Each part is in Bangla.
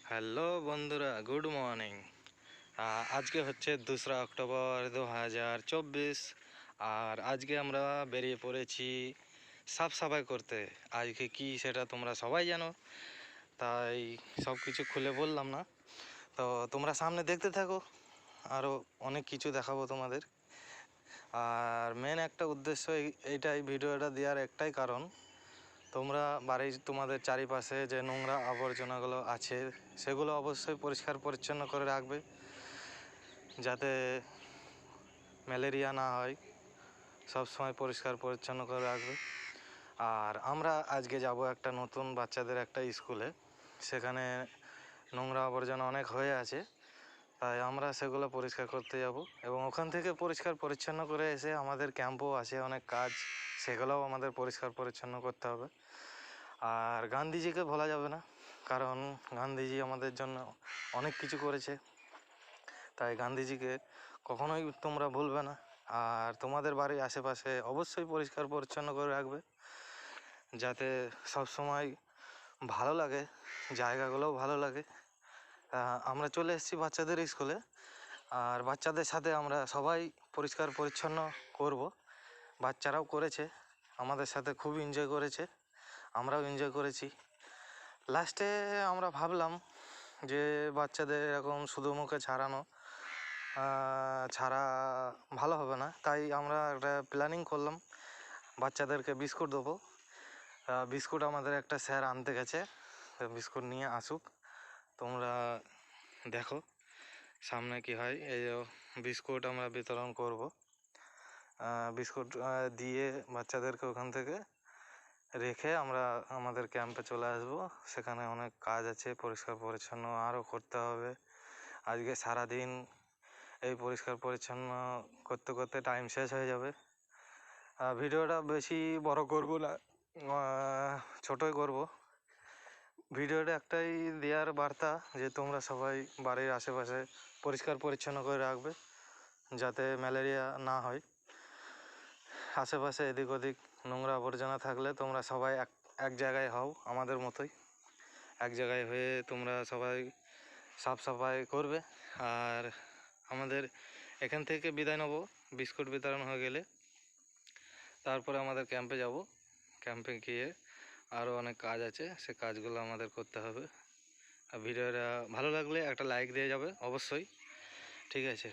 হ্যালো বন্ধুরা, গুড মর্নিং। আজকে হচ্ছে 2 অক্টোবর 2024। আর আজকে আমরা বেরিয়ে পড়েছি সাফ সাফাই করতে। আজকে কি সেটা তোমরা সবাই জানো, তাই সব কিছু খুলে বললাম না। তো তোমরা সামনে দেখতে থাকো, আরও অনেক কিছু দেখাবো তোমাদের। আর মেন একটা উদ্দেশ্য এইটাই ভিডিওটা দেওয়ার একটাই কারণ, তোমরা বাড়ির তোমাদের চারিপাশে যে নোংরা আবর্জনাগুলো আছে সেগুলো অবশ্যই পরিষ্কার পরিচ্ছন্ন করে রাখবে, যাতে ম্যালেরিয়া না হয়। সব সময় পরিষ্কার পরিচ্ছন্ন করে রাখবে। আর আমরা আজকে যাব একটা নতুন বাচ্চাদের একটা স্কুলে, সেখানে নোংরা আবর্জনা অনেক হয়ে আছে, তাই আমরা সেগুলো পরিষ্কার করতে যাব। এবং ওখান থেকে পরিষ্কার পরিচ্ছন্ন করে এসে আমাদের ক্যাম্পও আছে অনেক কাজ, সেগুলোও আমাদের পরিষ্কার পরিচ্ছন্ন করতে হবে। আর গান্ধীজিকে ভোলা যাবে না, কারণ গান্ধীজি আমাদের জন্য অনেক কিছু করেছে, তাই গান্ধীজিকে কখনোই তোমরা ভুলবে না। আর তোমাদের বাড়ির আশেপাশে অবশ্যই পরিষ্কার পরিচ্ছন্ন করে রাখবে, যাতে সব সময় ভালো লাগে, জায়গাগুলোও ভালো লাগে। আমরা চলে এসেছি বাচ্চাদের স্কুলে, আর বাচ্চাদের সাথে আমরা সবাই পরিষ্কার পরিচ্ছন্ন করব। বাচ্চারাও করেছে, আমাদের সাথে খুব এনজয় করেছে, আমরাও এনজয় করেছি। লাস্টে আমরা ভাবলাম যে বাচ্চাদের এরকম শুধু মুখে ছাড়া ভালো হবে না, তাই আমরা একটা প্ল্যানিং করলাম, বাচ্চাদেরকে বিস্কুট দেবো। বিস্কুট আমাদের একটা স্যার আনতে গেছে, বিস্কুট নিয়ে আসুক, তোমরা দেখো সামনে কি হয়। এই বিস্কুট আমরা বিতরণ করব। বিস্কুট দিয়ে বাচ্চাদেরকে ওখান থেকে রেখে আমরা আমাদের ক্যাম্পে চলে আসব। সেখানে অনেক কাজ আছে, পরিষ্কার পরিচ্ছন্ন আরও করতে হবে। আজকে সারাদিন এই পরিষ্কার পরিচ্ছন্ন করতে করতে টাইম শেষ হয়ে যাবে। ভিডিওটা বেশি বড় করব না, ছোটই করব। ভিডিওটা একটাই দেওয়ার বার্তা যে তোমরা সবাই বাড়ির আশেপাশে পরিষ্কার পরিচ্ছন্ন করে রাখবে, যাতে ম্যালেরিয়া না হয়। আশেপাশে এদিক ওদিক নোংরা আবর্জনা থাকলে তোমরা সবাই এক জায়গায় হও, আমাদের মতোই এক জায়গায় হয়ে তোমরা সবাই সাফ সাফাই করবে। আর আমাদের এখান থেকে বিদায় নেব বিস্কুট বিতরণ হয়ে গেলে। তারপরে আমাদের ক্যাম্পে যাব, ক্যাম্পে গিয়ে আরও অনেক কাজ আছে, সে কাজগুলো আমাদের করতে হবে। আর ভিডিওটা ভালো লাগলে একটা লাইক দিয়ে যাবে অবশ্যই, ঠিক আছে?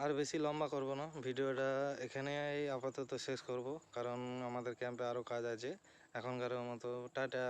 আর বেশি লম্বা করব না, ভিডিওটা এখানেই আপাতত শেষ করব, কারণ আমাদের ক্যাম্পে আরও কাজ আছে। এখনকার মতো টাটা।